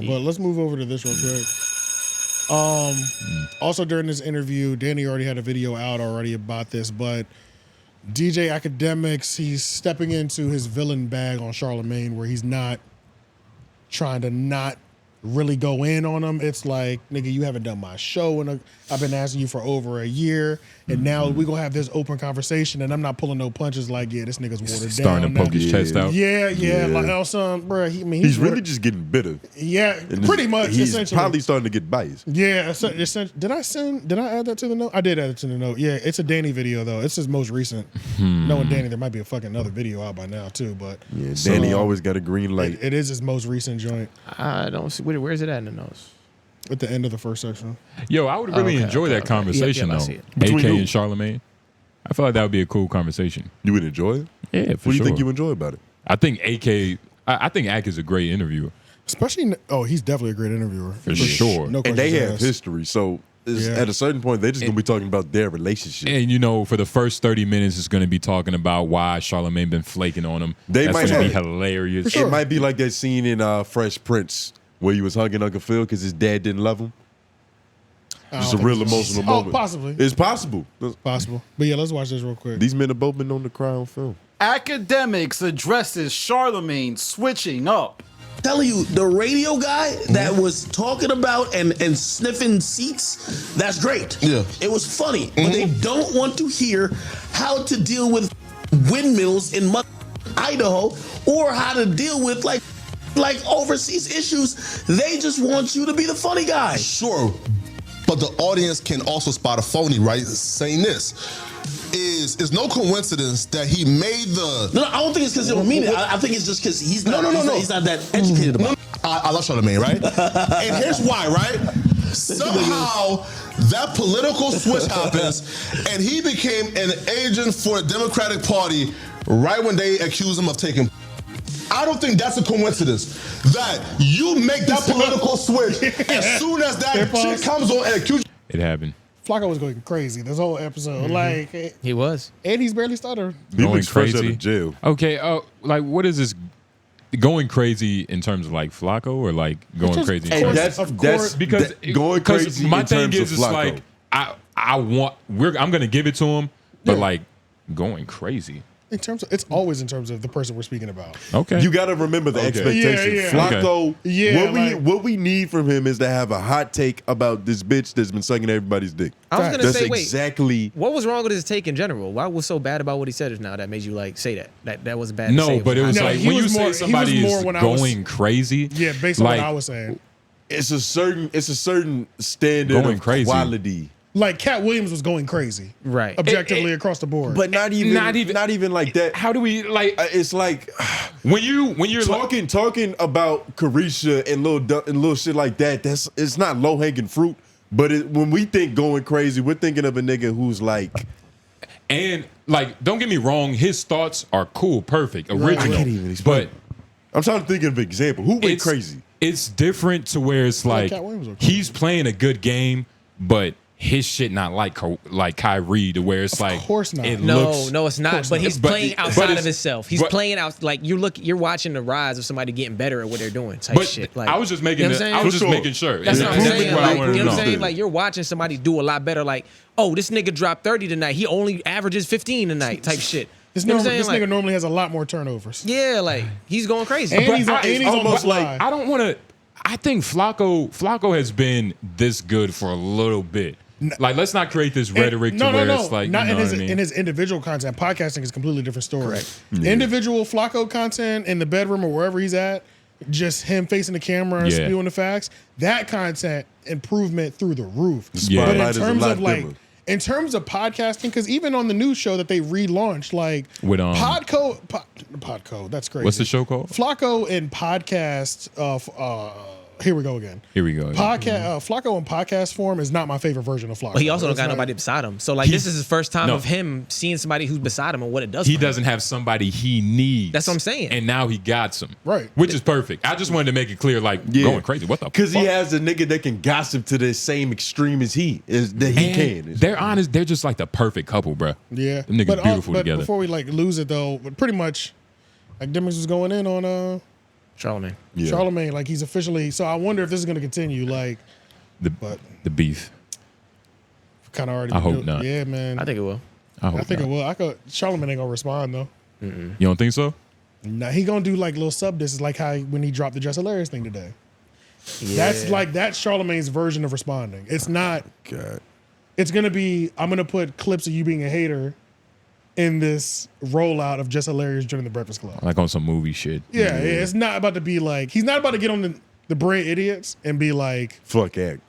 But let's move over to this real quick. Also during this interview, Danny already had a video out already about this, but DJ Akademiks, he's stepping into his villain bag on Charlamagne, where he's not trying to not really go in on him. It's like, nigga, you haven't done my show, and I've been asking you for over a year, and now we gonna have this open conversation, and I'm not pulling no punches. Like, yeah, this nigga's watered down. Starting to poke his chest out. Yeah. Like, oh, son, bro, he's really just getting bitter. Yeah, pretty much. He's essentially probably starting to get biased. Yeah, did I add that to the note? I did add it to the note. Yeah, it's a Danny video though. It's his most recent. Knowing Danny, there might be a fucking another video out by now too. But yeah, Danny always got a green light. It is his most recent joint. I don't see. Where's it at in the notes? At the end of the first section. Yo, I would really enjoy that conversation though. AK and Charlamagne. I feel like that would be a cool conversation. You would enjoy it? Yeah, for sure. What do you think you enjoy about it? I think I think AK is a great interviewer. Especially, he's definitely a great interviewer. For sure. No and they have history, so at a certain point, they're just going to be talking about their relationship. And, you know, for the first 30 minutes, it's going to be talking about why Charlamagne been flaking on him. That's going to be hilarious. Sure. It might be like that scene in Fresh Prince where he was hugging Uncle Phil because his dad didn't love him. Just a real emotional moment. Possibly. It's possible. It's possible. But yeah, let's watch this real quick. These men have both been known to cry on film. Akademiks addresses Charlamagne switching up. Telling you, the radio guy that was talking about and sniffing seats, that's great. Yeah. It was funny, but they don't want to hear how to deal with windmills in Idaho or how to deal with like overseas issues. They just want you to be the funny guy. Sure, but the audience can also spot a phony, right? Saying this is no coincidence that he made the. No, I don't think it's because he don't mean it. I think it's just because he's not. He's not that educated about it. I love Charlamagne, right? And here's why, right? Somehow that political switch happens, and he became an agent for the Democratic Party right when they accused him of taking. I don't think that's a coincidence that you make that political switch as soon as that shit comes on and accuses. It happened. Flacco was going crazy this whole episode. Like he was, and he's barely stuttering. Going crazy. Out of jail. Okay. Like, what is this? Going crazy in terms of like Flacco or like going crazy? Of course, because going crazy. My thing is, it's like I'm gonna give it to him, but like going crazy. In terms of, it's always in terms of the person we're speaking about. Okay. You got to remember the expectation. Yeah. Flacco, what we need from him is to have a hot take about this bitch that's been sucking everybody's dick. I was going to say, exactly what was wrong with his take in general? Why was so bad about what he said just now that made you like say that? That was bad. No, but it was like when you say somebody is going crazy. Yeah, based on what I was saying. It's a certain standard going of crazy. Quality. Like Cat Williams was going crazy, right? Objectively across the board, but not even like that. How do we like? It's like when you're talking about Carisha and little shit like that. It's not low hanging fruit. But when we think going crazy, we're thinking of a nigga who's like, and like, don't get me wrong, his thoughts are cool, perfect, original. I can't even explain. But I'm trying to think of an example. Who went crazy? It's different to where it's like he's playing a good game, but his shit not like Kyrie, to where it's like, of course not. No, it's not. But he's playing outside of himself. He's playing out like you're watching the rise of somebody getting better at what they're doing. Type shit. Like, I was just making. Making sure. That's what I'm saying. You know what I'm saying? Like you're watching somebody do a lot better. Like, oh, this nigga dropped 30 tonight. He only averages 15 tonight. Type shit. This nigga normally has a lot more turnovers. Yeah, like he's going crazy. And he's almost like I don't want to. I think Flacco has been this good for a little bit. Like, let's not create this rhetoric it's like, not in his individual content. Podcasting is a completely different story. Correct. Yeah. Individual Flacco content in the bedroom or wherever he's at, just him facing the camera and spewing the facts. That content improvement through the roof. But in terms of podcasting, because even on the news show that they relaunched, like with Podco, that's crazy. What's the show called? Flacco and podcast. Here we go again. Flacco in podcast form is not my favorite version of Flacco. But he also don't got nobody beside him. So like this is his first time of him seeing somebody who's beside him and what it does. He doesn't have somebody he needs. That's what I'm saying. And now he got some. Right. Which is perfect. I just wanted to make it clear, like going crazy. What the fuck? Because he has a nigga that can gossip to the same extreme as he can. They're honest. They're just like the perfect couple, bro. Yeah. Them niggas beautiful together. Before we like lose it though, but pretty much Akademiks was going in on Charlamagne. Yeah. Charlamagne, like he's officially. So I wonder if this is going to continue. Like the beef. kind of already. I hope not. Yeah, man. I think it will. I think it will. Charlamagne ain't gonna respond though. You don't think so? Nah, he gonna do like little sub disses, like how when he dropped the Just Hilarious thing today. Yeah. That's Charlamagne's version of responding. It's not. God. It's gonna be. I'm gonna put clips of you being a hater in this rollout of Just Hilarious during the Breakfast Club. Like on some movie shit. Yeah, it's not about to be like. He's not about to get on the Brilliant Idiots and be like, Fuck act.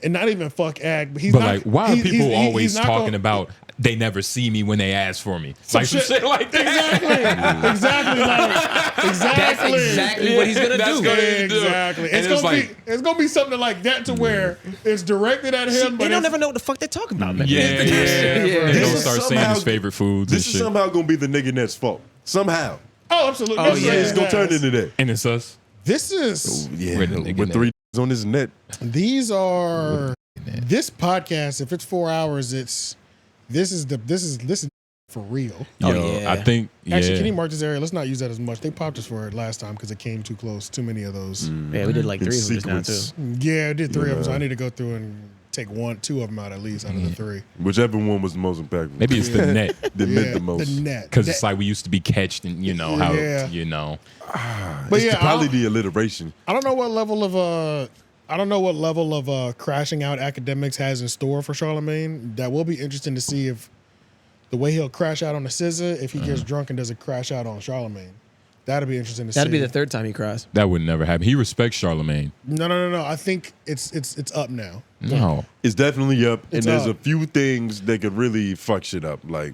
and not even fuck act. But he's But not, like, why are people always not talking gonna- about they never see me when they ask for me? Like some shit like that. Exactly. That's exactly what he's gonna That's do. gonna do. Exactly. And It's gonna be something like that to where it's directed at him, but They don't it's, never know what the fuck they're talking about, man. Yeah. Yeah. And This he'll is start saying somehow- his favorite foods and This is shit. somehow gonna be the nigga Net's fault. Somehow. oh, absolutely. Oh, This yeah. is- It's gonna turn into that. And it's us. This is Yeah. We're the nigga With Net. 3 on his net. these are this podcast. If it's 4 hours, this is for real. Yo, yeah. I think, Actually, can you mark this area? Let's not use that as much. They popped us for it last time because it came too close. Too many of those. Yeah, we did like In 3 of them just now sequence. too. Yeah, I did 3 of them. So I need to go through and take 2 of them out at least out of the 3. Whichever one was the most impactful. Maybe it's the net. that meant the most. The net. Because it's like we used to be catched and you know how, Yeah. you know. But It's yeah, probably the alliteration. I don't know what level of crashing out Akademiks has in store for Charlamagne. That will be interesting to see if the way he'll crash out on the SZA, if he gets drunk and does a crash out on Charlamagne. That'll be interesting to see. That'd be the 3rd time he cries. That would never happen. He respects Charlamagne. No. I think it's up now. No. It's definitely up, It's and there's up. a few things that could really fuck shit up. Like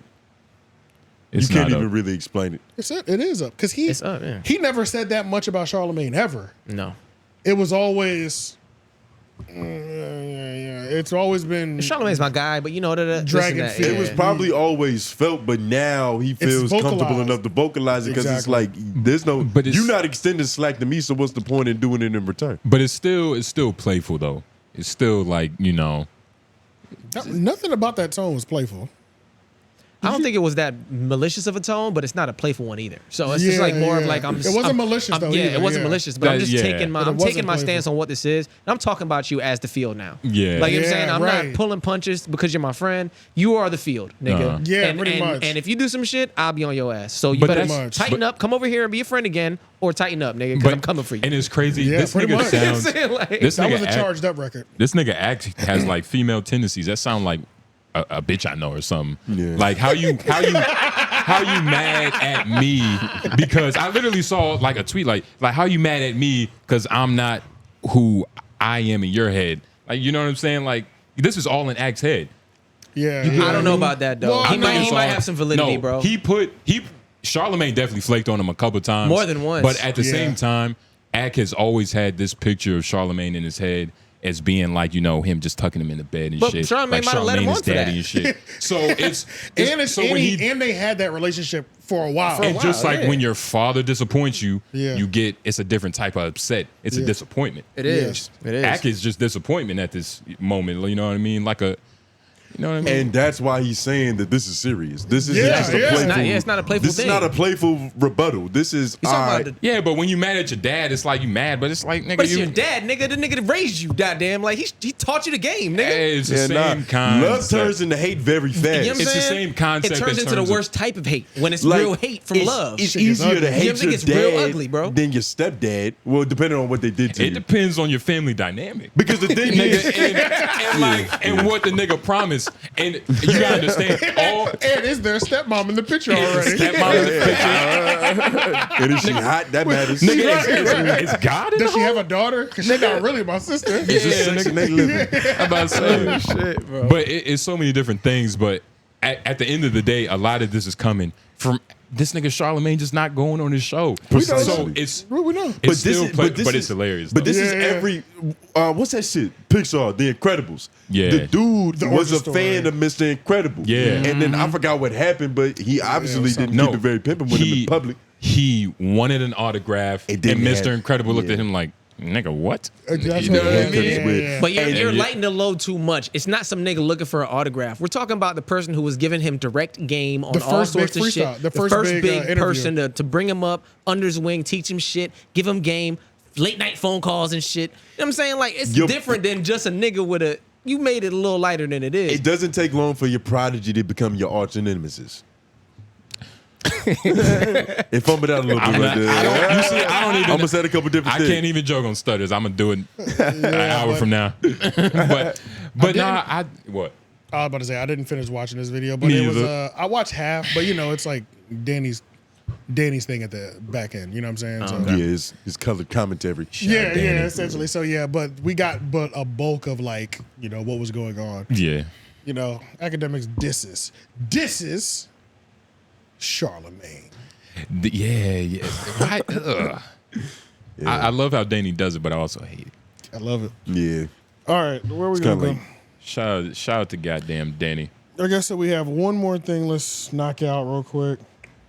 It's you can't not even up. really explain it. It is up because It's up, yeah. he never said that much about Charlamagne ever. No. It was always. It's always been. Charlamagne's my guy, but you know that Dragon this and feet. It was probably always felt, but now he feels comfortable vocalized. enough to vocalize it because it's Exactly. like there's no. But it's- you're not extending slack to me, so what's the point in doing it in return? But it's still playful though. It's still like, you know. Nothing about that tone was playful. I don't think it was that malicious of a tone, but it's not a playful one either. So it's just Yeah, like more of yeah. like I'm. It wasn't malicious, though, Yeah, either, it wasn't yeah. malicious, but I'm just Yeah. taking But it I'm wasn't taking my playful. stance on what this is, and I'm talking about you as the field now. Yeah. Like you know what I'm Yeah, saying, I'm right. not pulling punches because you're my friend. You are the field, nigga. Uh-huh. Yeah, and, pretty and, much. And if you do some shit, I'll be on your ass. So you But better that's- tighten up, come over here and be a friend again, or tighten up, nigga, because I'm coming for you. And it's crazy. Yeah, this pretty nigga much. You know what I'm sounds. saying? Like, This That nigga was a act- charged up record. This nigga act has like female tendencies. That sound like a bitch I know or something. Yeah. Like how you mad at me because I literally saw like a tweet like how you mad at me because I'm not who I am in your head. Like you know what I'm saying? Like this is all in Act's head. Yeah. I don't know about that though. Well, he I might know. he might have some validity, No, bro. Charlamagne definitely flaked on him a couple times. More than once. But at the Yeah. same time, Act has always had this picture of Charlamagne in his head as being like, you know, him just tucking him in the bed and But shit. Charlamagne like might have let him Charlamagne on is for daddy that. and shit. So And they had that relationship for a while. and just Wow, like yeah. when your father disappoints you, Yeah. you get it's a different type of upset. It's a Yeah. disappointment. It is. It is. Act is just disappointment at this moment. You know what I mean? Like a, you know what I mean? And that's why he's saying that this is serious. This isn't Yeah, just a yeah. playful. It's not a playful This thing. is not a playful rebuttal. This is He's talking all about right. the yeah, but when you mad at your dad, it's like you mad, but it's like nigga, But it's you your dad, nigga. The nigga that raised you, goddamn. Like he taught you the game, nigga. It's the Yeah, same nah. concept. Love turns into hate very fast. You know what I'm It's the saying? same concept It turns in into the terms of- worst type of hate when it's Like, real hate from love. It's Shit gets easier ugly. to hate You know what I'm saying? your It's real dad ugly, bro. than your stepdad. Well, depending on what they did to It you. depends on your family dynamic. Because the thing Nigga, is, and what the nigga promised. And you gotta understand, all And is there a stepmom in the picture already? stepmom in the picture. and if she hot, that matters. Nigga, it's God in Does the she home? have a daughter? Because she's not really my sister. It's just sex and they living. I'm about to say. But it's so many different things. But at the end of the day, a lot of this is coming from this nigga Charlamagne just not going on his show. Precisely. So it's We know. it's still but it's hilarious. But though. this is Yeah, yeah. every what's that shit? Pixar, The Incredibles. Yeah. The dude The was a origin fan story. of Mr. Incredible. Yeah. And then I forgot what happened, but he obviously didn't No, keep it very pimping with him in public. He wanted an autograph, It and didn't Mr. have- Incredible looked yeah. at him like, Nigga, what? That's You know what I yeah, mean? yeah, yeah. But you're And- lighting the load too much. It's not some nigga looking for an autograph. We're talking about the person who was giving him direct game on The all first big sorts of shit. freestyle. The first big, interview. person to bring him up under his wing, teach him shit, give him game, late night phone calls and shit. You know what I'm saying? Like, it's different than just a nigga with a. You made it a little lighter than it is. It doesn't take long for your prodigy to become your arch nemesis. It fumbled out a little bit. I'm right not- there. I don't- you see, I don't even- I'm gonna say a couple different I things. can't even joke on stutters. I'm gonna do it an hour from now. but what? I was about to say I didn't finish watching this video, but Me it was either. I watched half, but you know it's like Danny's thing at the back end. You know what I'm saying? So, Yeah, it's colored commentary. yeah, essentially. So yeah, but we got a bulk of like what was going on. Yeah. Akademiks disses Charlamagne. Yeah. Right? Ugh. I love how Danny does it, but I also hate it. I love it. Yeah. All right, where we It's gonna kinda go? Shout out to goddamn Danny. I guess that we have one more thing. Let's knock out real quick.